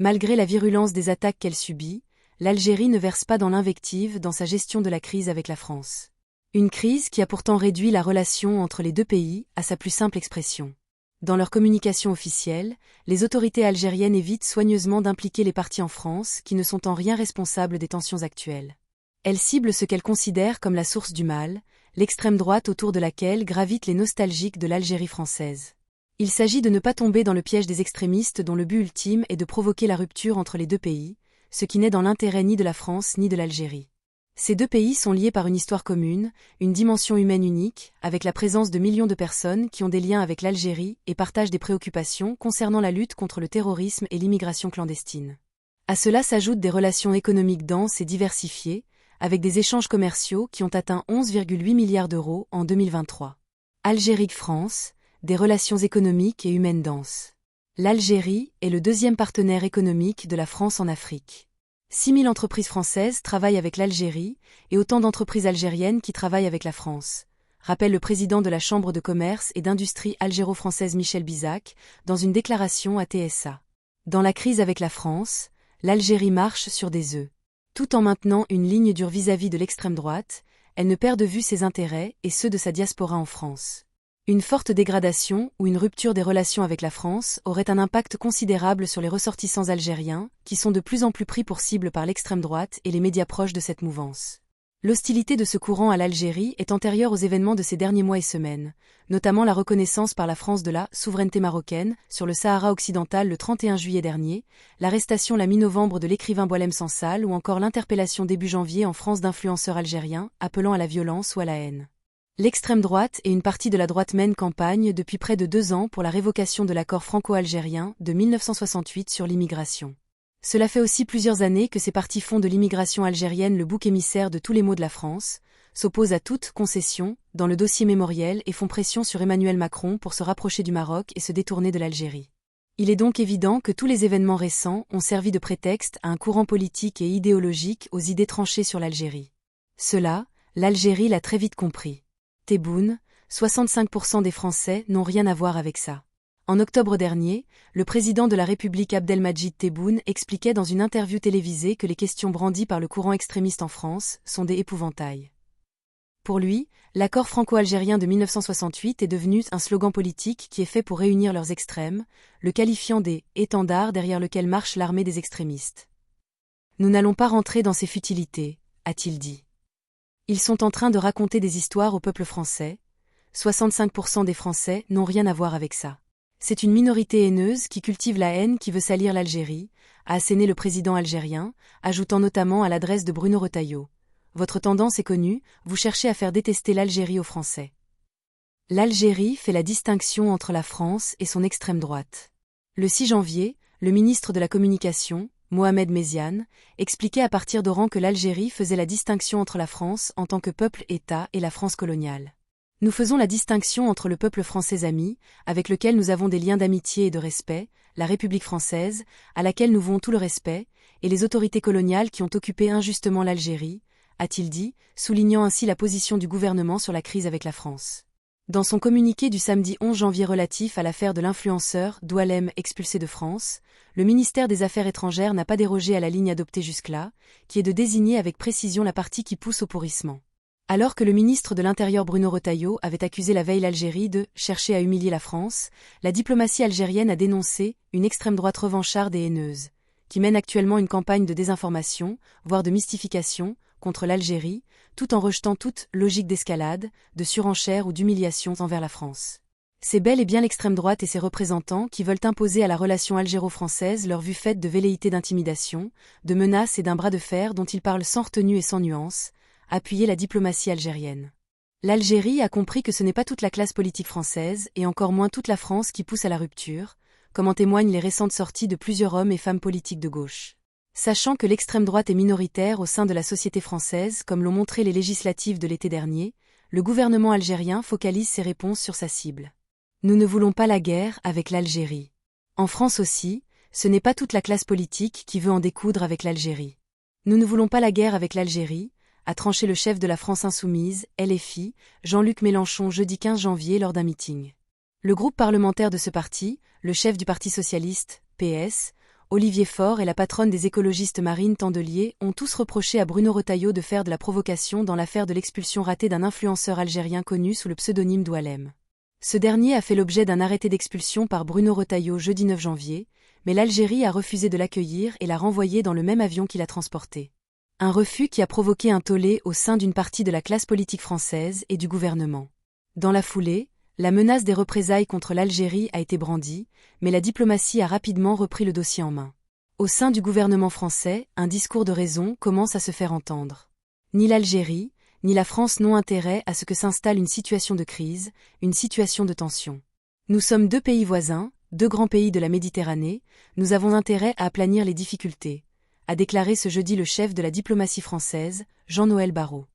Malgré la virulence des attaques qu'elle subit, l'Algérie ne verse pas dans l'invective dans sa gestion de la crise avec la France. Une crise qui a pourtant réduit la relation entre les deux pays à sa plus simple expression. Dans leur communication officielle, les autorités algériennes évitent soigneusement d'impliquer les partis en France qui ne sont en rien responsables des tensions actuelles. Elles ciblent ce qu'elles considèrent comme la source du mal, l'extrême droite autour de laquelle gravitent les nostalgiques de l'Algérie française. Il s'agit de ne pas tomber dans le piège des extrémistes dont le but ultime est de provoquer la rupture entre les deux pays, ce qui n'est dans l'intérêt ni de la France ni de l'Algérie. Ces deux pays sont liés par une histoire commune, une dimension humaine unique, avec la présence de millions de personnes qui ont des liens avec l'Algérie et partagent des préoccupations concernant la lutte contre le terrorisme et l'immigration clandestine. À cela s'ajoutent des relations économiques denses et diversifiées, avec des échanges commerciaux qui ont atteint 11,8 milliards d'euros en 2023. Algérie-France, des relations économiques et humaines denses. L'Algérie est le deuxième partenaire économique de la France en Afrique. 6 000 entreprises françaises travaillent avec l'Algérie et autant d'entreprises algériennes qui travaillent avec la France, rappelle le président de la Chambre de commerce et d'industrie algéro-française Michel Bizac dans une déclaration à TSA. Dans la crise avec la France, l'Algérie marche sur des œufs. Tout en maintenant une ligne dure vis-à-vis de l'extrême droite, elle ne perd de vue ses intérêts et ceux de sa diaspora en France. Une forte dégradation ou une rupture des relations avec la France aurait un impact considérable sur les ressortissants algériens, qui sont de plus en plus pris pour cible par l'extrême droite et les médias proches de cette mouvance. L'hostilité de ce courant à l'Algérie est antérieure aux événements de ces derniers mois et semaines, notamment la reconnaissance par la France de la souveraineté marocaine sur le Sahara occidental le 31 juillet dernier, l'arrestation la mi-novembre de l'écrivain Boualem Sansal ou encore l'interpellation début janvier en France d'influenceurs algériens appelant à la violence ou à la haine. L'extrême droite et une partie de la droite mènent campagne depuis près de 2 ans pour la révocation de l'accord franco-algérien de 1968 sur l'immigration. Cela fait aussi plusieurs années que ces partis font de l'immigration algérienne le bouc émissaire de tous les maux de la France, s'opposent à toute concession dans le dossier mémoriel et font pression sur Emmanuel Macron pour se rapprocher du Maroc et se détourner de l'Algérie. Il est donc évident que tous les événements récents ont servi de prétexte à un courant politique et idéologique aux idées tranchées sur l'Algérie. Cela, l'Algérie l'a très vite compris. Tebboune, 65% des Français n'ont rien à voir avec ça. En octobre dernier, le président de la République Abdelmadjid Tebboune expliquait dans une interview télévisée que les questions brandies par le courant extrémiste en France sont des épouvantails. Pour lui, l'accord franco-algérien de 1968 est devenu un slogan politique qui est fait pour réunir leurs extrêmes, le qualifiant des « étendards derrière lequel marche l'armée des extrémistes ». Nous n'allons pas rentrer dans ces futilités, a-t-il dit. Ils sont en train de raconter des histoires au peuple français. 65% des Français n'ont rien à voir avec ça. C'est une minorité haineuse qui cultive la haine qui veut salir l'Algérie, a asséné le président algérien, ajoutant notamment à l'adresse de Bruno Retailleau. Votre tendance est connue, vous cherchez à faire détester l'Algérie aux Français. L'Algérie fait la distinction entre la France et son extrême droite. Le 6 janvier, le ministre de la Communication, Mohamed Méziane, expliquait à partir d'Oran que l'Algérie faisait la distinction entre la France en tant que peuple-État et la France coloniale. Nous faisons la distinction entre le peuple français ami, avec lequel nous avons des liens d'amitié et de respect, la République française, à laquelle nous vouons tout le respect, et les autorités coloniales qui ont occupé injustement l'Algérie, a-t-il dit, soulignant ainsi la position du gouvernement sur la crise avec la France. Dans son communiqué du samedi 11 janvier relatif à l'affaire de l'influenceur Doualem expulsé de France, le ministère des Affaires étrangères n'a pas dérogé à la ligne adoptée jusque-là, qui est de désigner avec précision la partie qui pousse au pourrissement. Alors que le ministre de l'Intérieur Bruno Retailleau avait accusé la veille l'Algérie de « chercher à humilier la France », la diplomatie algérienne a dénoncé une extrême droite revancharde et haineuse, qui mène actuellement une campagne de désinformation, voire de mystification, contre l'Algérie, tout en rejetant toute logique d'escalade, de surenchère ou d'humiliation envers la France. C'est bel et bien l'extrême droite et ses représentants qui veulent imposer à la relation algéro-française leur vue faite de velléités d'intimidation, de menaces et d'un bras de fer dont ils parlent sans retenue et sans nuance, appuyer la diplomatie algérienne. L'Algérie a compris que ce n'est pas toute la classe politique française et encore moins toute la France qui pousse à la rupture, comme en témoignent les récentes sorties de plusieurs hommes et femmes politiques de gauche. Sachant que l'extrême droite est minoritaire au sein de la société française comme l'ont montré les législatives de l'été dernier, le gouvernement algérien focalise ses réponses sur sa cible. Nous ne voulons pas la guerre avec l'Algérie. En France aussi, ce n'est pas toute la classe politique qui veut en découdre avec l'Algérie. Nous ne voulons pas la guerre avec l'Algérie, a tranché le chef de la France insoumise, LFI, Jean-Luc Mélenchon jeudi 15 janvier lors d'un meeting. Le groupe parlementaire de ce parti, le chef du Parti socialiste, PS, Olivier Faure et la patronne des écologistes Marine Tandelier ont tous reproché à Bruno Retailleau de faire de la provocation dans l'affaire de l'expulsion ratée d'un influenceur algérien connu sous le pseudonyme d'Oualem. Ce dernier a fait l'objet d'un arrêté d'expulsion par Bruno Retailleau jeudi 9 janvier, mais l'Algérie a refusé de l'accueillir et l'a renvoyé dans le même avion qui l'a transporté. Un refus qui a provoqué un tollé au sein d'une partie de la classe politique française et du gouvernement. Dans la foulée, la menace des représailles contre l'Algérie a été brandie, mais la diplomatie a rapidement repris le dossier en main. Au sein du gouvernement français, un discours de raison commence à se faire entendre. Ni l'Algérie, ni la France n'ont intérêt à ce que s'installe une situation de crise, une situation de tension. Nous sommes deux pays voisins, deux grands pays de la Méditerranée, nous avons intérêt à aplanir les difficultés, a déclaré ce jeudi le chef de la diplomatie française, Jean-Noël Barrot.